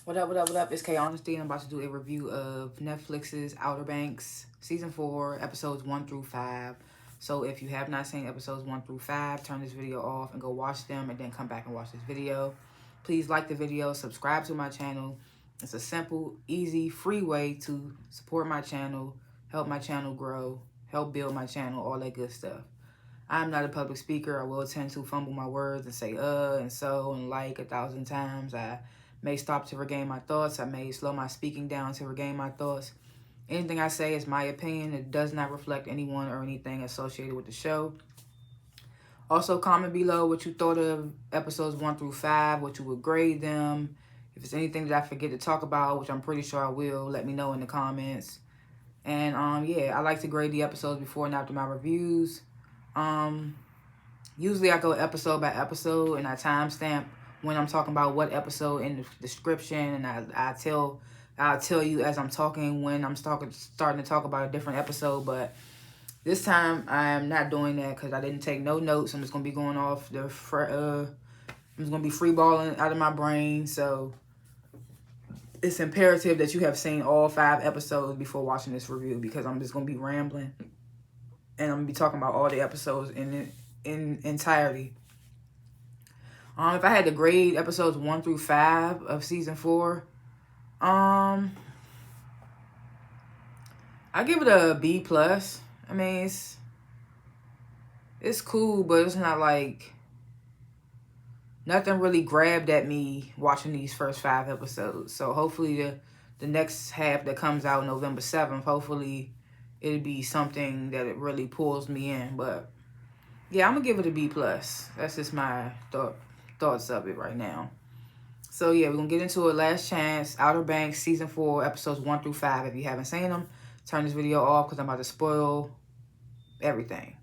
What up? It's K.Honesty, and I'm about to do a review of Netflix's Outer Banks, Season 4, Episodes 1 through 5. So if you have not seen Episodes 1 through 5, turn this video off and go watch them, and then come back and watch this video. Please like the video, subscribe to my channel. It's a simple, easy, free way to support my channel, help my channel grow, help build my channel, all that good stuff. I'm not a public speaker. I will tend to fumble my words and say and so and like 1,000 times. I may stop to regain my thoughts. I may slow my speaking down to regain my thoughts. Anything I say is my opinion. It does not reflect anyone or anything associated with the show. Also, comment below what you thought of episodes 1 through 5, what you would grade them. If there's anything that I forget to talk about, which I'm pretty sure I will, let me know in the comments. And yeah, I like to grade the episodes before and after my reviews. Usually I go episode by episode, and I timestamp when I'm talking about what episode in the description, and I'll tell you as I'm talking when I'm starting to talk about a different episode. But this time I am not doing that because I didn't take no notes. I'm just gonna be going off I'm just gonna be freeballing out of my brain. So it's imperative that you have seen all 5 episodes before watching this review, because I'm just gonna be rambling and I'm gonna be talking about all the episodes in entirety. If I had to grade episodes 1 through 5 of season 4, I give it a B+. I mean, it's cool, but it's not like nothing really grabbed at me watching these first 5 episodes. So hopefully the next half that comes out November 7th, hopefully it'll be something that it really pulls me in. But yeah, I'm gonna give it a B+. That's just my thoughts of it right now. So yeah, we're gonna get into it. Last Chance, Outer Banks, season 4, episodes 1 through 5. If you haven't seen them, turn this video off because I'm about to spoil everything.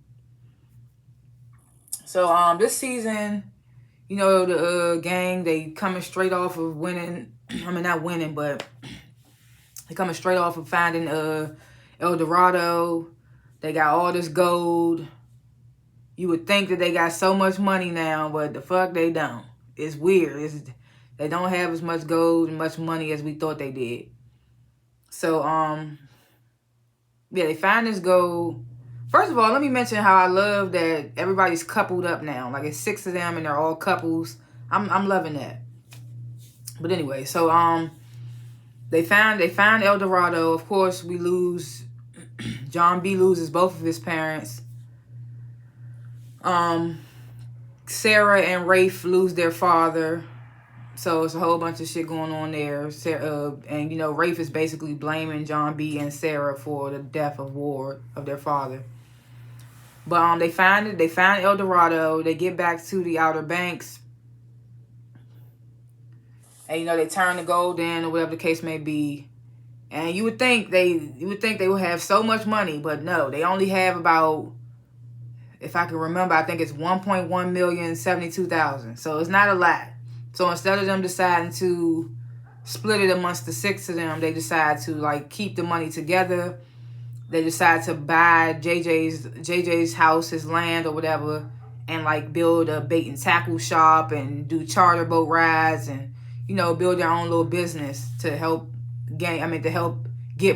So this season, you know, the gang, they coming straight off of winning. I mean, not winning, but they coming straight off of finding El Dorado. They got all this gold. You would think that they got so much money now, but the fuck they don't. It's weird. They don't have as much gold and much money as we thought they did. So, yeah, they find this gold. First of all, let me mention how I love that everybody's coupled up now. Like, it's 6 of them and they're all couples. I'm loving that. But anyway, so they found El Dorado. Of course, we lose. John B loses both of his parents. Sarah and Rafe lose their father. So it's a whole bunch of shit going on there. And you know, Rafe is basically blaming John B and Sarah for the death of Ward, of their father. But they find El Dorado. They get back to the Outer Banks. And you know, they turn the gold in, or whatever the case may be. And you would think they would have so much money, but no, they only have about, if I can remember, I think it's 1,172,000. So it's not a lot. So instead of them deciding to split it amongst the 6 of them, they decide to like keep the money together. They decide to buy JJ's house, his land or whatever, and like build a bait and tackle shop and do charter boat rides and, you know, build their own little business to help get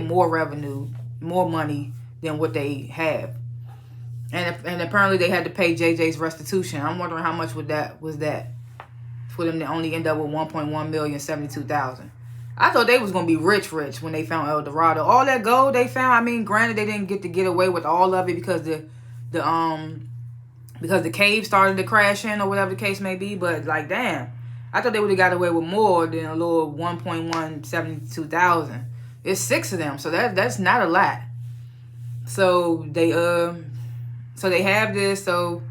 more revenue, more money than what they have. And apparently they had to pay JJ's restitution. I'm wondering how much was that for them to only end up with 1,172,000. I thought they was gonna be rich when they found El Dorado. All that gold they found. I mean, granted they didn't get away with all of it because the cave started to crash in or whatever the case may be. But like, damn, I thought they would have got away with more than a little 1,172,000. It's 6 of them, so that's not a lot. So they have this. So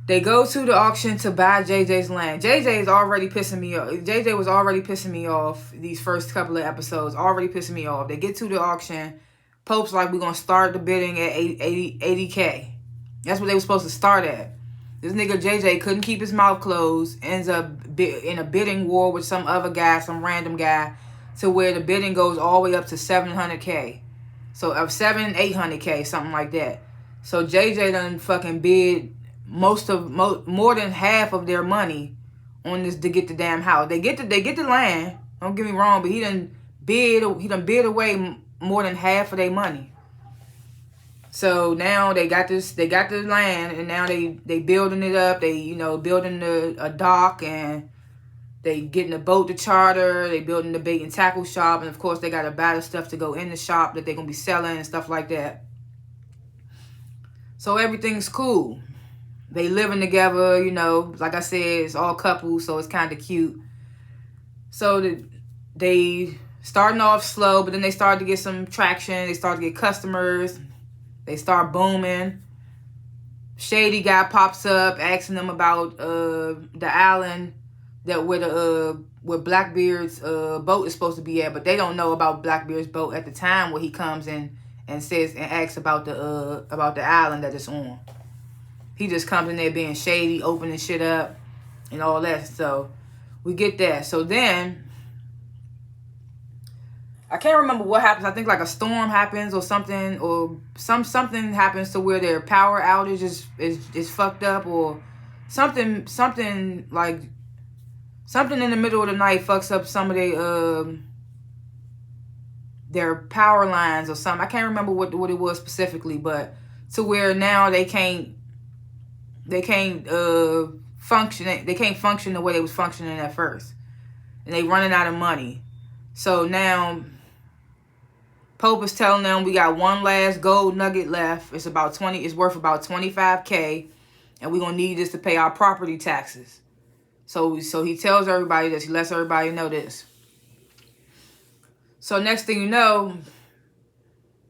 they go to the auction to buy JJ's land. JJ was already pissing me off these first couple of episodes. Already pissing me off. They get to the auction. Pope's like, we're going to start the bidding at 80K. That's what they were supposed to start at. This nigga JJ couldn't keep his mouth closed. Ends up in a bidding war with some other guy, some random guy, to where the bidding goes all the way up to 700K. So of 800K, something like that. So JJ done fucking bid more than half of their money on this to get the damn house. They get the land. Don't get me wrong, but he done bid away more than half of their money. So now they got the land, and now they building it up. They, you know, building a dock, and they getting a boat to charter. They building the bait and tackle shop, and of course they got to buy the stuff to go in the shop that they're gonna be selling and stuff like that. So everything's cool. They living together, you know. Like I said, it's all couples, so it's kind of cute. So they starting off slow, but then they started to get some traction. They started to get customers. They start booming. Shady guy pops up asking them about the island that where Blackbeard's boat is supposed to be at, but they don't know about Blackbeard's boat at the time where he comes in and says and asks about the island that it's on. He just comes in there being shady, opening shit up and all that. So we get that. So then I can't remember what happens. I think like a storm happens or something, or something happens to where their power outage is fucked up, or something like something in the middle of the night fucks up some of their power lines or something. I can't remember what it was specifically, but to where now they can't function. They can't function the way they was functioning at first, and they running out of money. So now Pope is telling them we got one last gold nugget left. It's worth about $25K, and we're gonna need this to pay our property taxes. So he tells everybody this. He lets everybody know this. So next thing you know,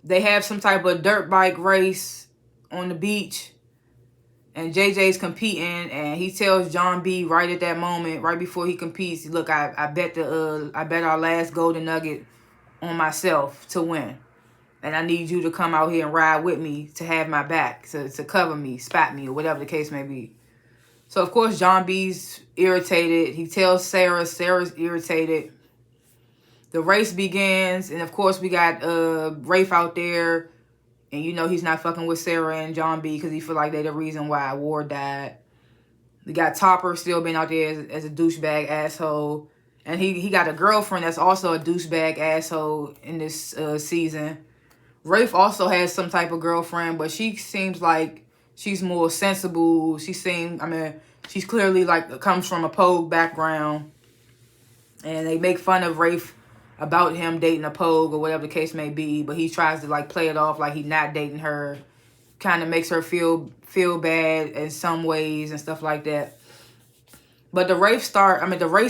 they have some type of dirt bike race on the beach, and JJ's competing, and he tells John B right at that moment, right before he competes, look, I bet our last golden nugget on myself to win, and I need you to come out here and ride with me to have my back, to cover me, spot me, or whatever the case may be. So of course John B's irritated. He tells Sarah's irritated. The race begins, and of course we got Rafe out there, and you know he's not fucking with Sarah and John B because he feel like they're the reason why Ward died. We got Topper still being out there as a douchebag asshole. And he got a girlfriend that's also a douchebag asshole in this season. Rafe also has some type of girlfriend, but she seems like she's more sensible. She's clearly like comes from a Pogue background. And they make fun of Rafe about him dating a Pogue or whatever the case may be. But he tries to like play it off like he's not dating her. Kind of makes her feel bad in some ways and stuff like that. But the race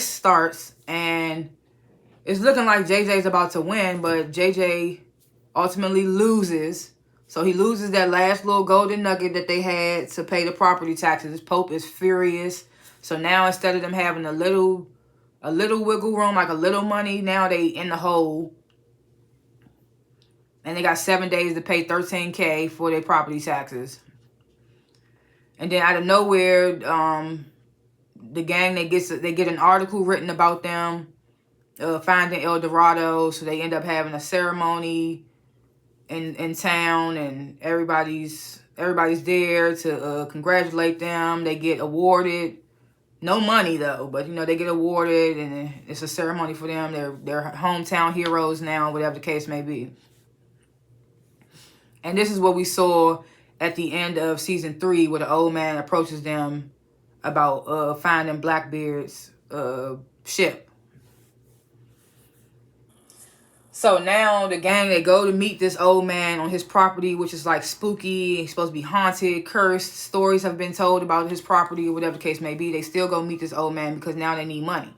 starts, and it's looking like JJ's about to win, but JJ ultimately loses. So he loses that last little golden nugget that they had to pay the property taxes. Pope is furious. So now instead of them having a little wiggle room, like a little money, now they in the hole. And they got 7 days to pay $13K for their property taxes. And then out of nowhere, the gang, they get an article written about them finding El Dorado. So they end up having a ceremony in town, and everybody's there to congratulate them. They get awarded, no money though, but you know they get awarded, and it's a ceremony for them. They're hometown heroes now, whatever the case may be. And this is what we saw at the end of season 3, where the old man approaches them about finding Blackbeard's ship. So now the gang, they go to meet this old man on his property, which is like spooky. He's supposed to be haunted, cursed. Stories have been told about his property or whatever the case may be. They still go meet this old man because now they need money.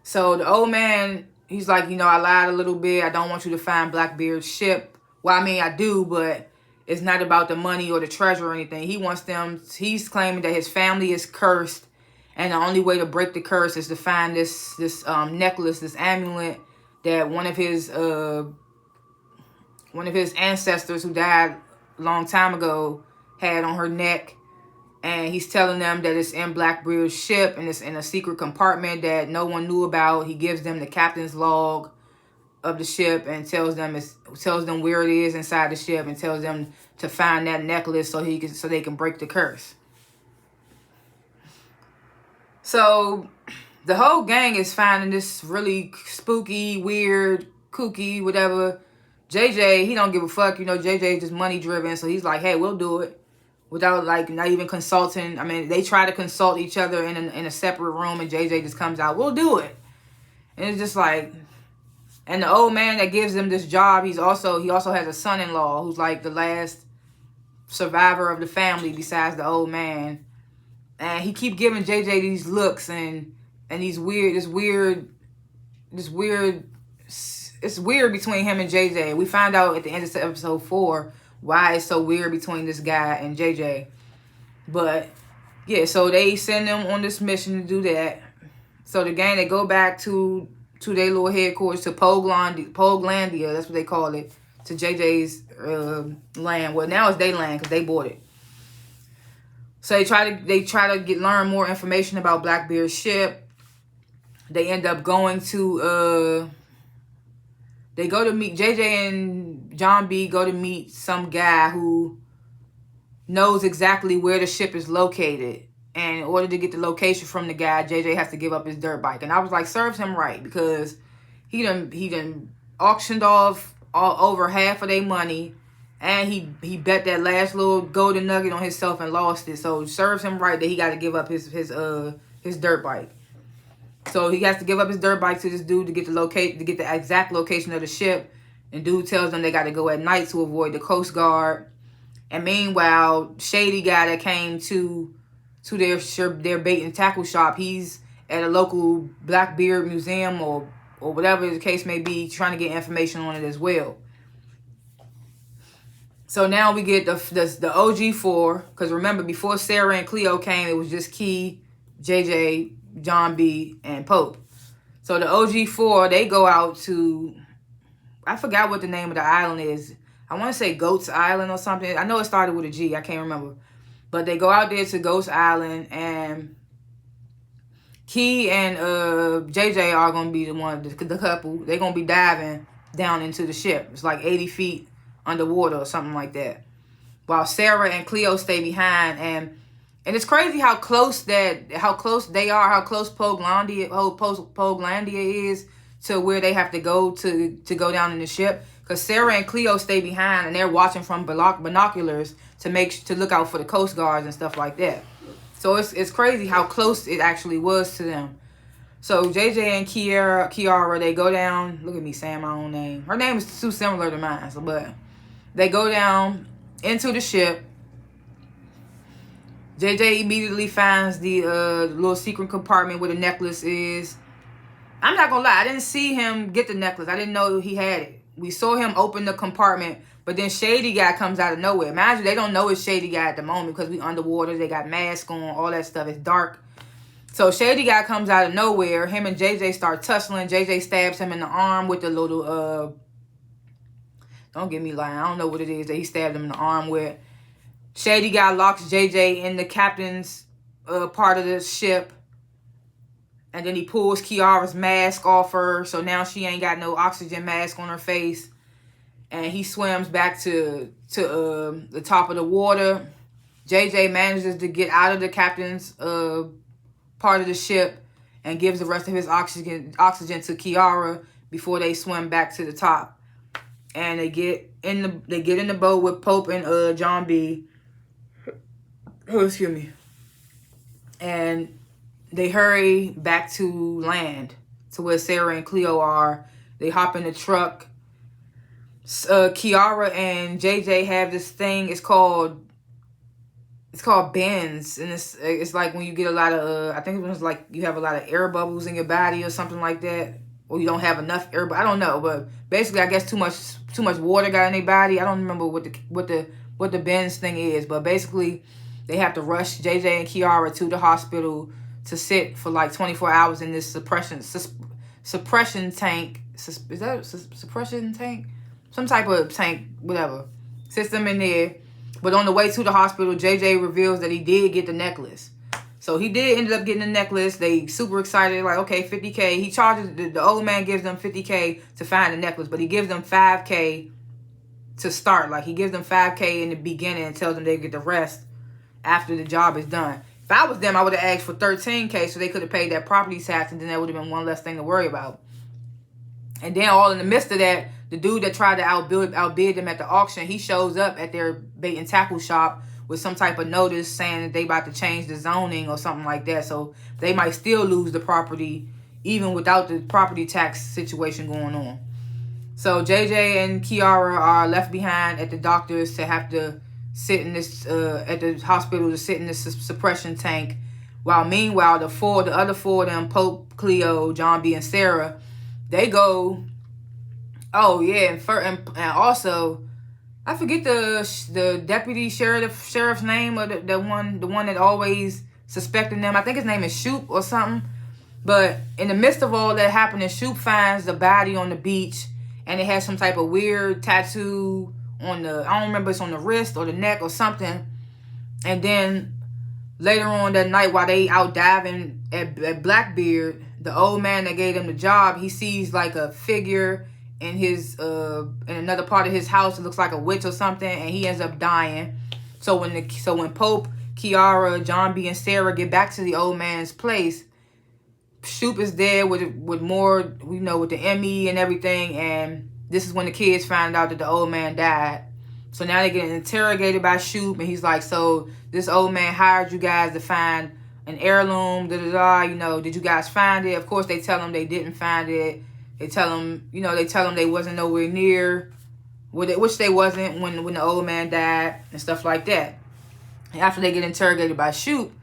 So the old man, he's like, you know, I lied a little bit. I don't want you to find Blackbeard's ship. Well, I mean, I do, but it's not about the money or the treasure or anything. He's claiming that his family is cursed, and the only way to break the curse is to find this necklace, this amulet that one of his ancestors who died a long time ago had on her neck. And he's telling them that it's in Blackbeard's ship, and it's in a secret compartment that no one knew about. He gives them the captain's log of the ship and tells them where it is inside the ship, and tells them to find that necklace so they can break the curse. So the whole gang is finding this really spooky, weird, kooky, whatever. JJ, he don't give a fuck. You know, JJ is just money driven. So he's like, hey, we'll do it. Without, like, not even consulting. I mean, they try to consult each other in a separate room, and JJ just comes out, we'll do it. And it's just like, and the old man that gives them this job, he also has a son-in-law who's like the last survivor of the family besides the old man. And he keep giving JJ these looks and it's weird between him and JJ. We find out at the end of episode 4 why it's so weird between this guy and JJ. But yeah, so they send them on this mission to do that. So the gang, they go back to their little headquarters, to Poglandia, that's what they call it, to JJ's land. Well, now it's their land because they bought it. So they try to learn more information about Blackbeard's ship. They end up going to they go to meet JJ and John B. Go to meet some guy who knows exactly where the ship is located. And in order to get the location from the guy, JJ has to give up his dirt bike. And I was like, serves him right, because he done auctioned off over half of their money, and he bet that last little golden nugget on himself and lost it. So it serves him right that he got to give up his dirt bike. So he has to give up his dirt bike to this dude to get the exact location of the ship. And dude tells them they got to go at night to avoid the Coast Guard. And meanwhile, shady guy that came to their bait and tackle shop, he's at a local Blackbeard museum or whatever the case may be, trying to get information on it as well. So now we get the OG4, because remember, before Sarah and Cleo came, it was just Key, JJ, John B, and Pope. So the OG4, they go out to, I forgot what the name of the island is. I want to say Goats Island or something. I know it started with a G. I can't remember. But they go out there to Ghost Island, and Key and JJ are going to be the couple. They're going to be diving down into the ship. It's like 80 feet underwater or something like that. While Sarah and Cleo stay behind. And it's crazy how close they are, how close Poglandia is to where they have to go go down in the ship. Because Sarah and Cleo stay behind, and they're watching from binoculars to look out for the Coast Guards and stuff like that. So it's crazy how close it actually was to them. So JJ and Kiara, they go down. Look at me saying my own name. Her name is too similar to mine. But they go down into the ship. JJ immediately finds the little secret compartment where the necklace is. I'm not gonna lie, I didn't see him get the necklace. I didn't know he had it. We saw him open the compartment, but then Shady Guy comes out of nowhere. Imagine they don't know it's Shady Guy at the moment because we underwater. They got masks on, all that stuff. It's dark. So Shady Guy comes out of nowhere. Him and JJ start tussling. JJ stabs him in the arm with the little, don't get me lying, I don't know what it is that he stabbed him in the arm with. Shady Guy locks JJ in the captain's part of the ship. And then he pulls Kiara's mask off her. So now she ain't got no oxygen mask on her face. And he swims back to the top of the water. JJ manages to get out of the captain's part of the ship and gives the rest of his oxygen to Kiara before they swim back to the top. And they get in the boat with Pope and John B. Oh, excuse me. And they hurry back to land, to where Sarah and Cleo are. They hop in the truck. Kiara and JJ have this thing. It's called bends, and it's like when you get a lot of I think it was like you have a lot of air bubbles in your body or something like that, or you don't have enough air. I don't know, but basically, I guess too much water got in their body. I don't remember what the bends thing is, but basically, they have to rush JJ and Kiara to the hospital to sit for like 24 hours in this suppression tank. Is that a suppression tank? Some type of tank, whatever. System in there. But on the way to the hospital, JJ reveals that he did get the necklace. So he did end up getting the necklace. They super excited, like, okay, $50K. He charges, the old man gives them $50K to find the necklace, but he gives them $5K to start. Like, he gives them $5K in the beginning and tells them they get the rest after the job is done. If I was them, I would have asked for $13K so they could have paid that property tax, and then that would have been one less thing to worry about. And then all in the midst of that, the dude that tried to outbid them at the auction, he shows up at their bait and tackle shop with some type of notice saying that they about to change the zoning or something like that. So they might still lose the property even without the property tax situation going on. So JJ and Kiara are left behind at the doctors to have to sit in this, at the hospital to sit in this suppression tank. While meanwhile, the other four of them, Pope, Cleo, John B, and Sarah, they go, oh yeah, and also, I forget the deputy sheriff's name, or the one that always suspected them. I think his name is Shoop or something. But in the midst of all that happening, Shoop finds the body on the beach, and it has some type of weird tattoo on the, I don't remember if it's on the wrist or the neck or something. And then later on that night, while they out diving at Blackbeard, the old man that gave him the job, he sees like a figure in his in another part of his house. It looks like a witch or something, and he ends up dying. So when Pope, Kiara, John B, and Sarah get back to the old man's place, Shoop is there with more, you know, with the ME and everything, and this is when the kids find out that the old man died. So now they're getting interrogated by Shoop, and he's like, so this old man hired you guys to find an heirloom, you know, did you guys find it? Of course, they tell him they didn't find it. They tell him, you know, they wasn't nowhere near, which they wasn't when the old man died and stuff like that. And after they get interrogated by Shoop,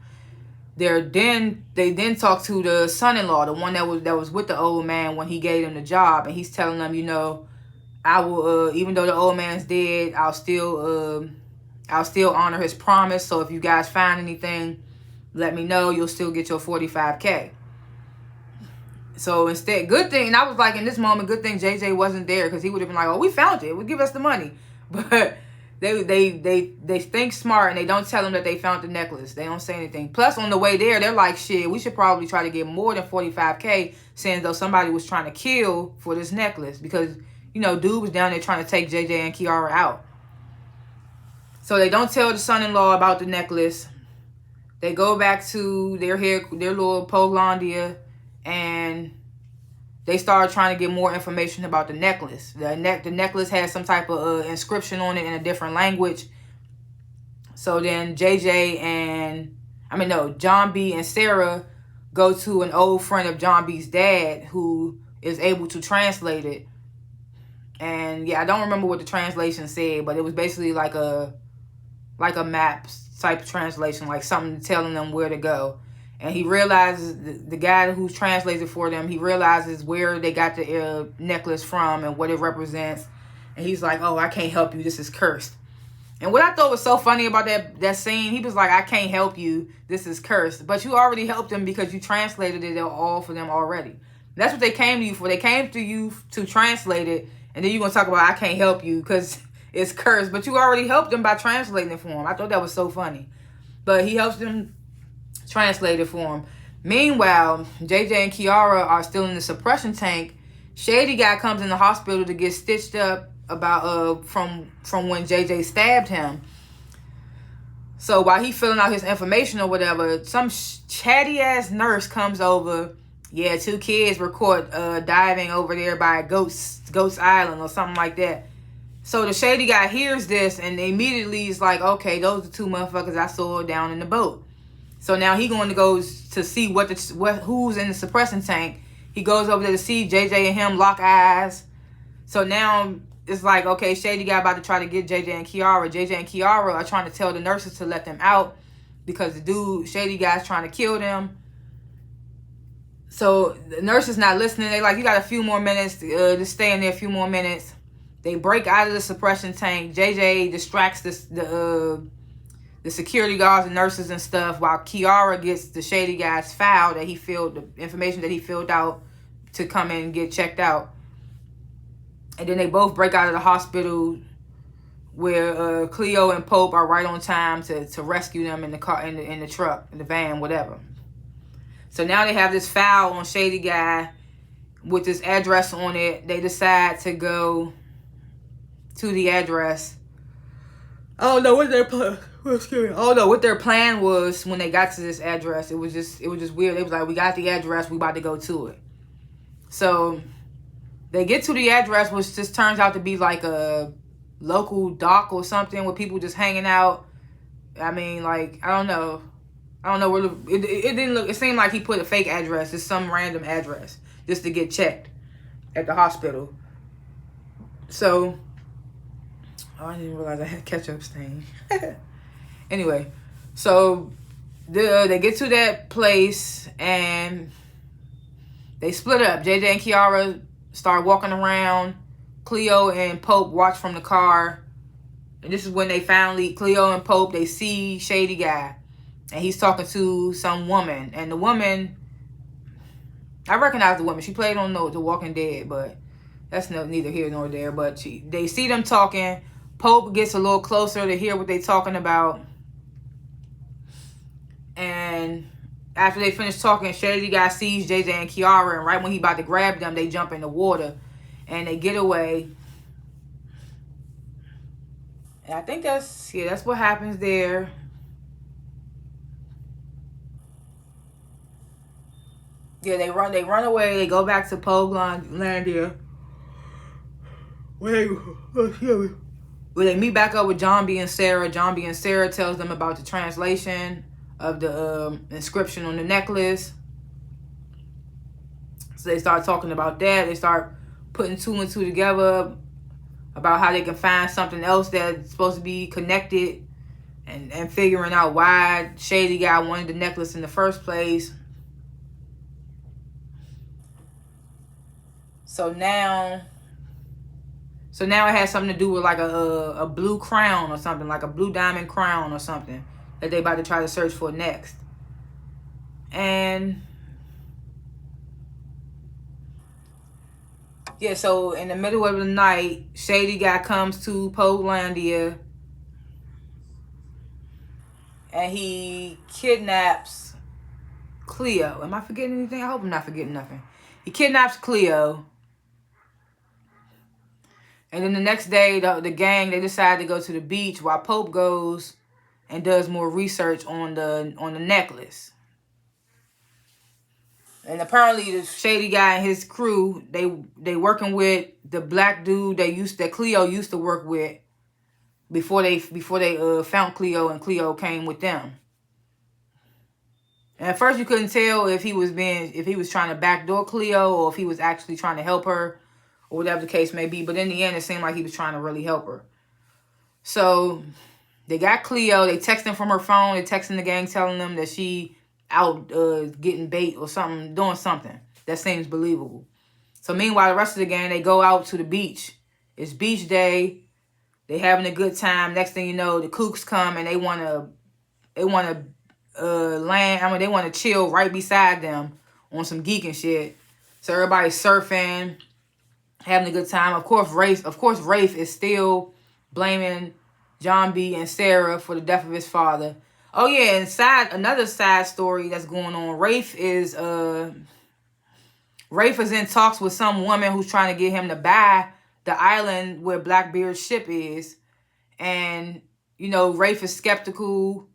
they then talk to the son-in-law, the one that was with the old man when he gave him the job, and he's telling them, you know, I will, even though the old man's dead, I'll still honor his promise. So if you guys find anything, let me know. You'll still get your $45K. So instead, good thing, and I was like, in this moment, good thing JJ wasn't there, because he would have been like, oh, we found it. Well, give us the money. But they think smart, and they don't tell him that they found the necklace. They don't say anything. Plus, on the way there, they're like, shit, we should probably try to get more than $45K, saying though somebody was trying to kill for this necklace, because, you know, dude was down there trying to take JJ and Kiara out. So they don't tell the son-in-law about the necklace. They go back to their little Polandia, and they start trying to get more information about the necklace. The necklace has some type of inscription on it in a different language. So then John B and Sarah go to an old friend of John B's dad who is able to translate it. And yeah, I don't remember what the translation said, but it was basically like a map type of translation, like something telling them where to go. And he realizes, the guy who translates it for them, he realizes where they got the necklace from and what it represents. And he's like, oh, I can't help you. This is cursed. And what I thought was so funny about that scene, he was like, I can't help you. This is cursed. But you already helped them because you translated it all for them already. That's what they came to you for. They came to you to translate it. And then you're going to talk about, I can't help you because it's cursed. But you already helped them by translating it for them. I thought that was so funny. But he helps them translate it for him. Meanwhile, JJ and Kiara are still in the suppression tank. Shady guy comes in the hospital to get stitched up about from when JJ stabbed him. So while he filling out his information or whatever, some chatty ass nurse comes over. Yeah, 2 kids were caught diving over there by Goats Island or something like that. So the shady guy hears this and immediately is like, okay, those are 2 motherfuckers I saw down in the boat. So now he going to go to see who's in the suppressing tank. He goes over there to see JJ and him lock eyes. So now it's like, okay, shady guy about to try to get JJ and Kiara. JJ and Kiara are trying to tell the nurses to let them out because the dude, shady guy's trying to kill them. So the nurse is not listening. They like, you got a few more minutes to stay in there, a few more minutes. They break out of the suppression tank. JJ distracts the security guards and nurses and stuff, while Kiara gets the shady guy's file that the information that he filled out to come in and get checked out. And then they both break out of the hospital, where Cleo and Pope are right on time to rescue them in the car, in the truck, in the van, whatever. So now they have this file on shady guy with this address on it. They decide to go to the address. Oh no, what's their Excuse me. Oh no, what their plan was when they got to this address, it was just weird. They was like, we got the address, we about to go to it. So they get to the address, which just turns out to be like a local dock or something where people just hanging out. I mean, like, I don't know where it didn't look. It seemed like he put a fake address, just some random address, just to get checked at the hospital. So, I didn't realize I had ketchup stain. Anyway, so they get to that place and they split up. JJ and Kiara start walking around. Cleo and Pope watch from the car. And this is when they finally, Cleo and Pope, they see Shady Guy. And he's talking to some woman. And the woman, I recognize the woman. She played on The Walking Dead, but that's neither here nor there. But they see them talking. Pope gets a little closer to hear what they're talking about. And after they finish talking, Shady Guy sees JJ and Kiara. And right when he about to grab them, they jump in the water. And they get away. And I think that's what happens there. Yeah, they run away. They go back to Poguelandia. Where they meet back up with John B and Sarah. John B and Sarah tells them about the translation of the inscription on the necklace. So they start talking about that. They start putting two and two together about how they can find something else that's supposed to be connected, and figuring out why Shady Guy wanted the necklace in the first place. So now it has something to do with like a blue crown or something, like a blue diamond crown or something that they about to try to search for next. And yeah, so in the middle of the night, Shady Guy comes to Poguelandia and he kidnaps Cleo. Am I forgetting anything? I hope I'm not forgetting nothing. He kidnaps Cleo. And then the next day, the gang, they decide to go to the beach while Pope goes and does more research on the necklace. And apparently the Shady Guy and his crew, they working with the black dude that Cleo used to work with before they found Cleo, and Cleo came with them. And at first you couldn't tell if he was trying to backdoor Cleo or if he was actually trying to help her, or whatever the case may be. But in the end, it seemed like he was trying to really help her. So they got Cleo. They texting from her phone. They texting the gang telling them that she out getting bait or something, doing something that seems believable. So meanwhile, the rest of the gang, they go out to the beach. It's beach day. They having a good time. Next thing you know, the kooks come and they want to land. I mean, they want to chill right beside them on some geeking shit. So everybody's surfing, having a good time. Of course, Rafe is still blaming John B and Sarah for the death of his father. Oh yeah, and another side story that's going on. Rafe is in talks with some woman who's trying to get him to buy the island where Blackbeard's ship is. And, Rafe is skeptical,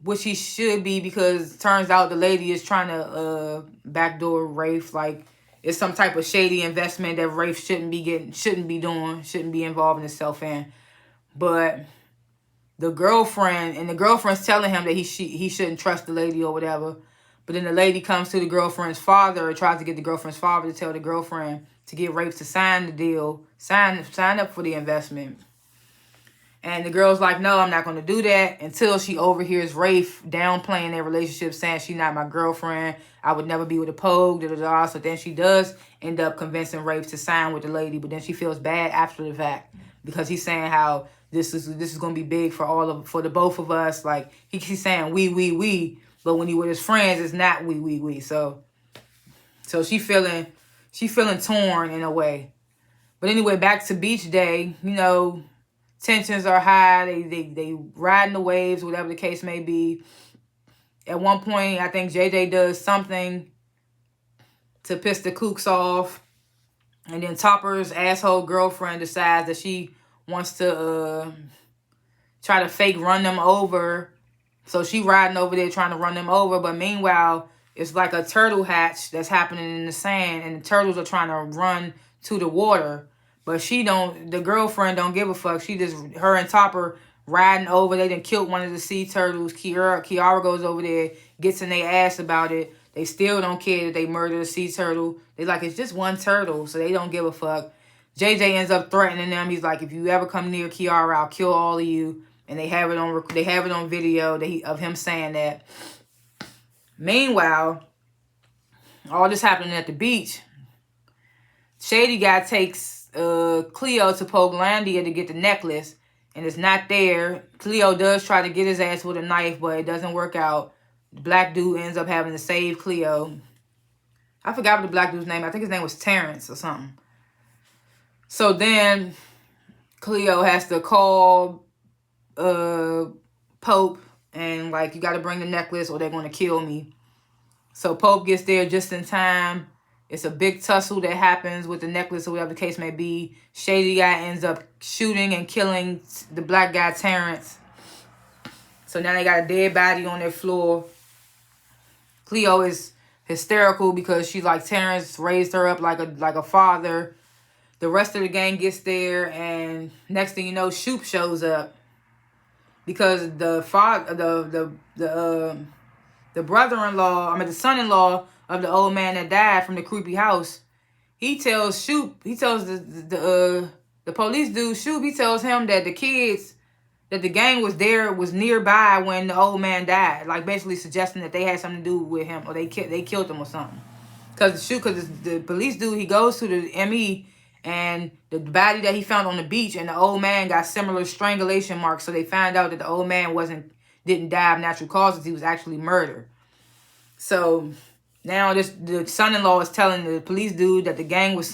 which he should be, because it turns out the lady is trying to backdoor Rafe. Like, it's some type of shady investment that Rafe shouldn't be involving himself in. But the girlfriend's telling him that he shouldn't trust the lady or whatever. But then the lady comes to the girlfriend's father, or tries to get the girlfriend's father to tell the girlfriend to get Rafe to sign the deal, sign up for the investment. And the girl's like, no, I'm not going to do that, until she overhears Rafe downplaying their relationship, saying she's not my girlfriend. I would never be with a Pogue, da-da-da. So then she does end up convincing Rafe to sign with the lady, but then she feels bad after the fact, because he's saying how this is going to be big for the both of us. Like, he's saying we, but when he with his friends, it's not we. So she feeling torn in a way. But anyway, back to beach day, tensions are high. They riding the waves, whatever the case may be. At one point, I think JJ does something to piss the kooks off. And then Topper's asshole girlfriend decides that she wants to try to fake run them over. So she riding over there trying to run them over. But meanwhile, it's like a turtle hatch that's happening in the sand. And the turtles are trying to run to the water. But the girlfriend don't give a fuck. Her and Topper riding over. They done killed one of the sea turtles. Kiara goes over there, gets in their ass about it. They still don't care that they murdered a sea turtle. They like, it's just one turtle, so they don't give a fuck. JJ ends up threatening them. He's like, if you ever come near Kiara, I'll kill all of you. And they have it on video of him saying that. Meanwhile, all this happening at the beach. Shady Guy takes Cleo to Poglandia to get the necklace, and it's not there. Cleo does try to get his ass with a knife, but it doesn't work out. The black dude ends up having to save Cleo. I forgot what the black dude's name. I think his name was Terrence or something. So then Cleo has to call Pope and like, you got to bring the necklace or they're going to kill me. So Pope gets there just in time. It's a big tussle that happens with the necklace or whatever the case may be. Shady Guy ends up shooting and killing the black guy, Terrence. So now they got a dead body on their floor. Cleo is hysterical because she's like, Terrence raised her up like a father. The rest of the gang gets there, and next thing you know, Shoop shows up because the brother-in-law, the son-in-law of the old man that died from the creepy house. He tells the police dude Shoop. He tells him that the gang was nearby when the old man died, like basically suggesting that they had something to do with him or they killed him or something. Because the police dude, he goes to the ME. And the body that he found on the beach and the old man got similar strangulation marks. So they found out that the old man didn't die of natural causes. He was actually murdered. So now the son-in-law is telling the police dude that the gang was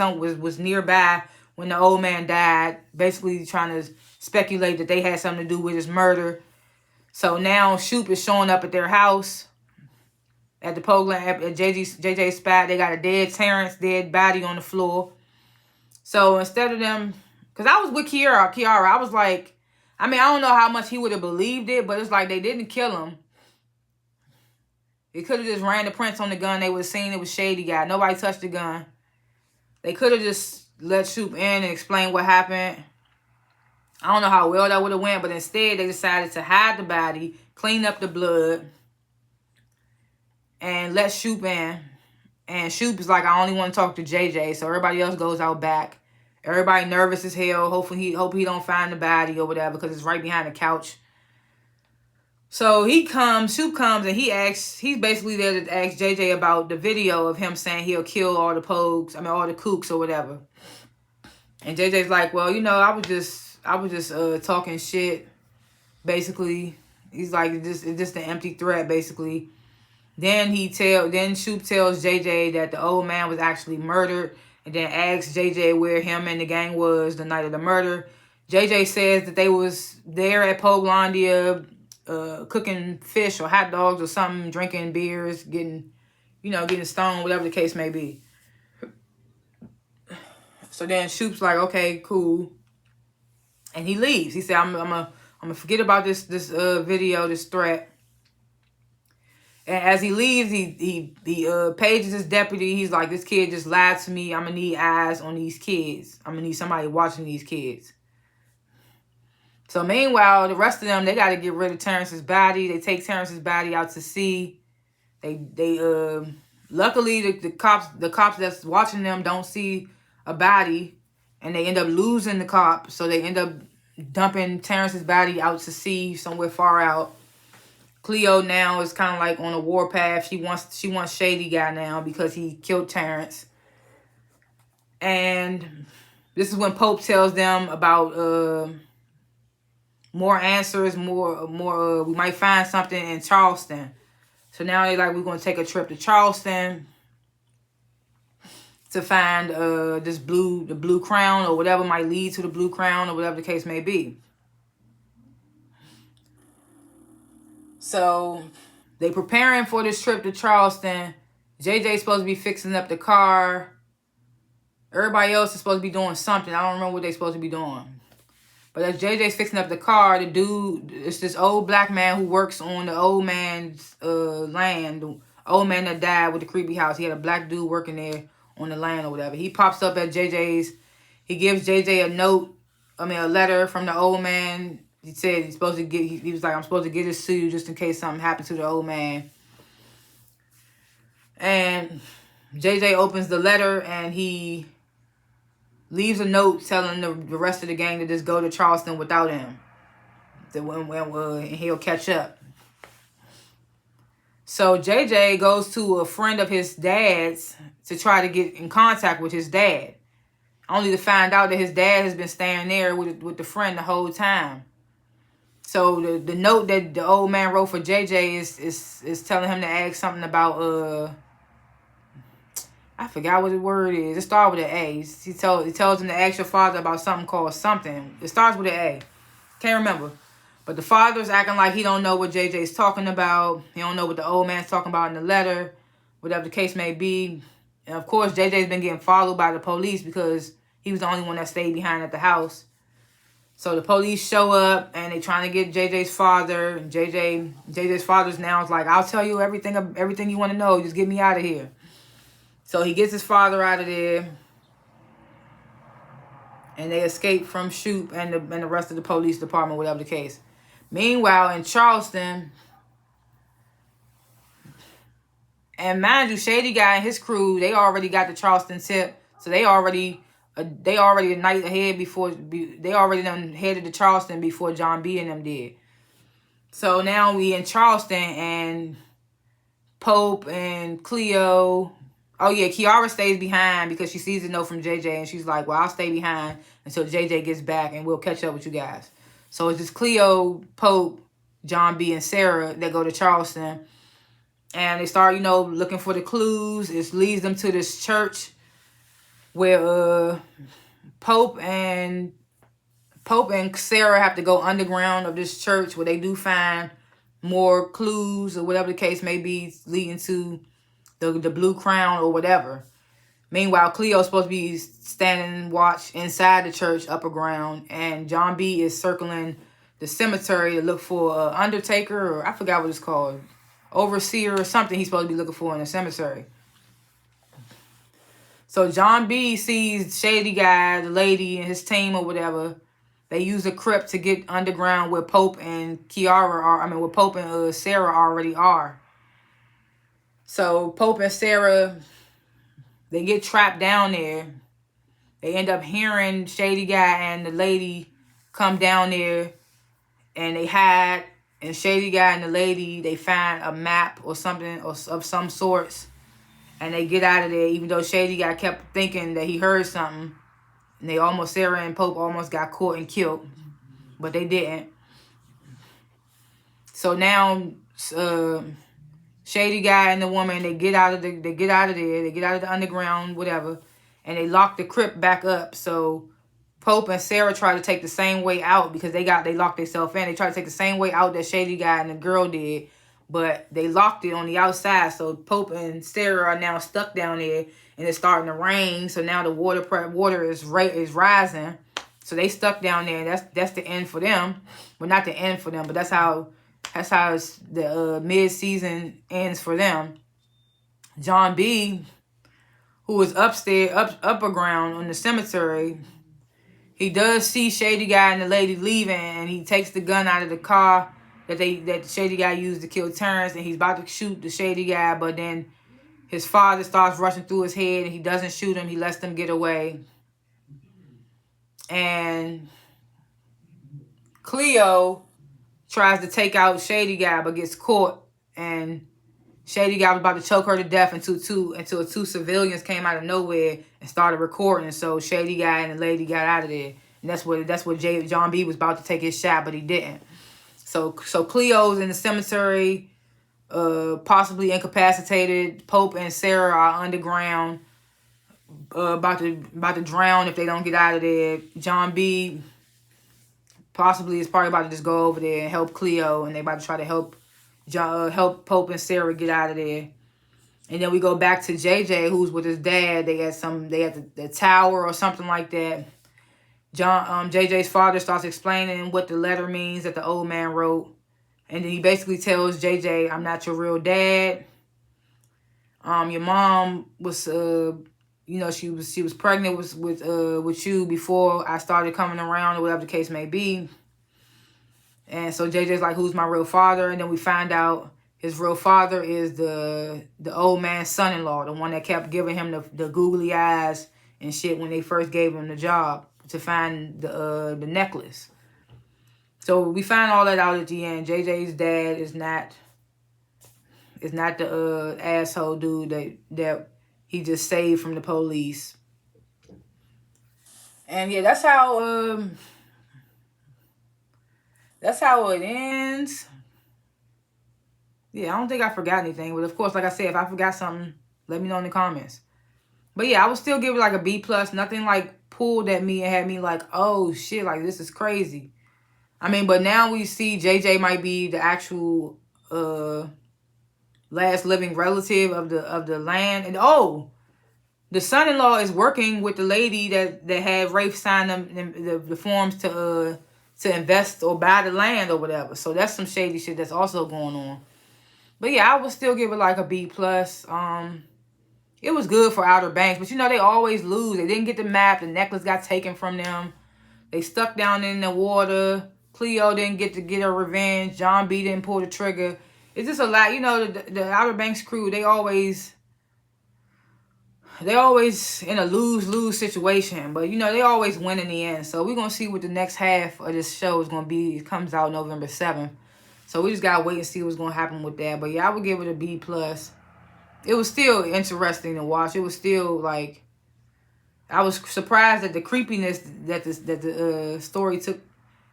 nearby when the old man died. Basically trying to speculate that they had something to do with his murder. So now Shoop is showing up at their house. At the Pogland, at JJ's spot. They got a dead body on the floor. So instead of them, because I was with Kiara, I was like, I don't know how much he would have believed it, but it's like they didn't kill him. They could have just ran the prints on the gun. They would have seen it was Shady Guy. Nobody touched the gun. They could have just let Shoop in and explain what happened. I don't know how well that would have went, but instead they decided to hide the body, clean up the blood, and let Shoop in. And Shoop is like, I only want to talk to JJ. So everybody else goes out back. Everybody nervous as hell. Hope he don't find the body or whatever because it's right behind the couch. So Shoop comes and he's basically there to ask JJ about the video of him saying he'll kill all the all the kooks or whatever. And JJ's like, well, I was just talking shit, basically. He's like, it's just an empty threat, basically. Then Shoop tells JJ that the old man was actually murdered and then asks JJ where him and the gang was the night of the murder. JJ says that they was there at Poglandia cooking fish or hot dogs or something, drinking beers, getting stoned, whatever the case may be. So then Shoop's like, okay, cool. And he leaves. He said, I'm gonna forget about this video, this threat. And as he leaves, he pages his deputy. He's like, this kid just lied to me. I'm going to need eyes on these kids. I'm going to need somebody watching these kids. So meanwhile, the rest of them, they got to get rid of Terrence's body. They take Terrence's body out to sea. Luckily, the cops that's watching them don't see a body. And they end up losing the cop. So they end up dumping Terrence's body out to sea somewhere far out. Cleo now is kind of like on a warpath. She wants Shady Guy now because he killed Terrence. And this is when Pope tells them about more answers, more. We might find something in Charleston. So now they're like, we're going to take a trip to Charleston to find the blue crown or whatever might lead to the blue crown or whatever the case may be. So they preparing for this trip to Charleston. JJ's supposed to be fixing up the car. Everybody else is supposed to be doing something. I don't remember what they're supposed to be doing. But as JJ's fixing up the car, the dude, it's this old black man who works on the old man's land. The old man that died with the creepy house. He had a black dude working there on the land or whatever. He pops up at JJ's. He gives JJ a letter from the old man. He said he's supposed to get, he was like, I'm supposed to get this to you just in case something happened to the old man. And JJ opens the letter and he leaves a note telling the rest of the gang to just go to Charleston without him. And he'll catch up. So JJ goes to a friend of his dad's to try to get in contact with his dad. Only to find out that his dad has been staying there with the friend the whole time. So the note that the old man wrote for JJ is telling him to ask something about I forgot what the word is. It starts with an A. He tells him to ask your father about something called something. It starts with an A. Can't remember. But the father's acting like he don't know what JJ's talking about. He don't know what the old man's talking about in the letter. Whatever the case may be. And of course, JJ's been getting followed by the police because he was the only one that stayed behind at the house. So the police show up and they trying to get JJ's father. And JJ's father's now is like, I'll tell you everything you want to know. Just get me out of here. So he gets his father out of there. And they escape from Shoop and the rest of the police department, whatever the case. Meanwhile, in Charleston, and mind you, Shady Guy and his crew, they already got the Charleston tip. So they already a night ahead they already done headed to Charleston before John B and them did. So now we in Charleston and Pope and Cleo. Oh yeah, Kiara stays behind because she sees a note from JJ and she's like, well, I'll stay behind until JJ gets back and we'll catch up with you guys. So it's just Cleo, Pope, John B, and Sarah that go to Charleston. And they start, looking for the clues. It leads them to this church where Pope and Sarah have to go underground of this church where they do find more clues or whatever the case may be leading to the Blue Crown or whatever. Meanwhile, Cleo's supposed to be standing watch inside the church upper ground, and John B is circling the cemetery to look for an undertaker, or I forgot what it's called, overseer or something he's supposed to be looking for in the cemetery. So John B sees Shady Guy, the lady, and his team or whatever. They use a crypt to get underground where Pope and where Pope and Sarah already are. So Pope and Sarah, they get trapped down there. They end up hearing Shady Guy and the lady come down there, and they hide. And Shady Guy and the lady, they find a map or something of some sorts, and they get out of there. Even though Shady Guy kept thinking that he heard something, and Sarah and Pope almost got caught and killed, but they didn't. So now, Shady Guy and the woman, they get out of there, they get out of the underground, whatever, and they lock the crypt back up. So Pope and Sarah try to take the same way out because they locked themselves in. They try to take the same way out that Shady Guy and the girl did, but they locked it on the outside. So Pope and Sarah are now stuck down there, and it's starting to rain. So now the water is rising. So they stuck down there, and that's the end for them. Well, not the end for them, but that's how the mid-season ends for them. John B, who is upper ground on the cemetery, he does see Shady Guy and the lady leaving, and he takes the gun out of the car that the Shady Guy used to kill Terrence, and he's about to shoot the Shady Guy, but then his father starts rushing through his head, and he doesn't shoot him. He lets them get away. And Cleo tries to take out Shady Guy, but gets caught, and Shady Guy was about to choke her to death until two civilians came out of nowhere and started recording. So Shady Guy and the lady got out of there, and that's what John B was about to take his shot, but he didn't. So Cleo's in the cemetery, possibly incapacitated. Pope and Sarah are underground, about to drown if they don't get out of there. John B possibly is probably about to just go over there and help Cleo, and they about to try to help Pope and Sarah get out of there. And then we go back to JJ, who's with his dad. They at the tower or something like that. JJ's father starts explaining what the letter means that the old man wrote. And then he basically tells JJ, I'm not your real dad. Your mom was, you know, she was pregnant with you before I started coming around, or whatever the case may be. And so JJ's like, who's my real father? And then we find out his real father is the old man's son-in-law, the one that kept giving him the googly eyes and shit when they first gave him the job to find the necklace. So we find all that out at the end. JJ's dad is not the asshole dude that he just saved from the police. And yeah, that's how it ends. Yeah, I don't think I forgot anything. But of course, like I said, if I forgot something, let me know in the comments. But yeah, I would still give it like a B+. Nothing like pulled at me and had me like, oh shit, like this is crazy. I mean, but now we see JJ might be the actual last living relative of the land. And oh, the son-in-law is working with the lady that had Rafe sign the forms to invest or buy the land or whatever. So that's some shady shit that's also going on. But yeah, I would still give it like a B+. It was good for Outer Banks, but you know they always lose. They didn't get the map. The necklace got taken from them. They stuck down in the water. Cleo didn't get her revenge. John B didn't pull the trigger. It's just a lot. You know, the Outer Banks crew, they always in a lose-lose situation. But, you know, they always win in the end. So we're going to see what the next half of this show is going to be. It comes out November 7th. So we just got to wait and see what's going to happen with that. But, yeah, I would give it a B+. It was still interesting to watch. It was still, like, I was surprised at the creepiness that the story took.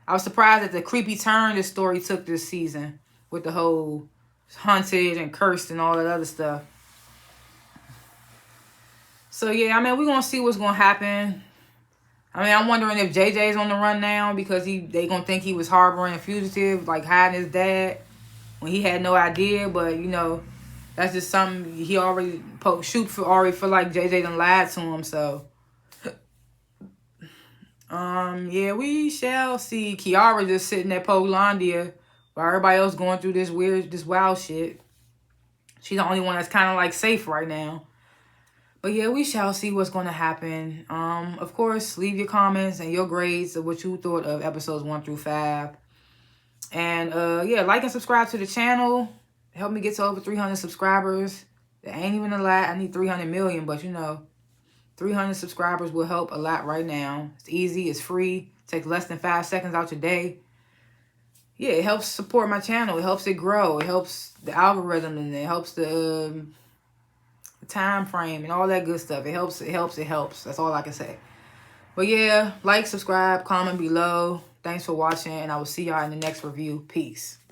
I was surprised at the creepy turn the story took this season with the whole haunted and cursed and all that other stuff. So, yeah, I mean, we're going to see what's going to happen. I mean, I'm wondering if JJ's on the run now because they going to think he was harboring a fugitive, like hiding his dad when he had no idea. But, you know, that's just something he already feel like JJ done lied to him, so. Yeah, we shall see. Kiara just sitting at Polandia while everybody else going through this wild shit. She's the only one that's kind of like safe right now. But yeah, we shall see what's going to happen. Of course, leave your comments and your grades of what you thought of episodes 1 through 5. And yeah, like and subscribe to the channel. Help me get to over 300 subscribers. That ain't even a lot. I need 300 million, but you know, 300 subscribers will help a lot right now. It's easy. It's free. It takes less than 5 seconds out your day. Yeah, it helps support my channel. It helps it grow. It helps the algorithm, and it helps the time frame and all that good stuff. It helps. It helps. It helps. That's all I can say. But yeah, like, subscribe, comment below. Thanks for watching, and I will see y'all in the next review. Peace.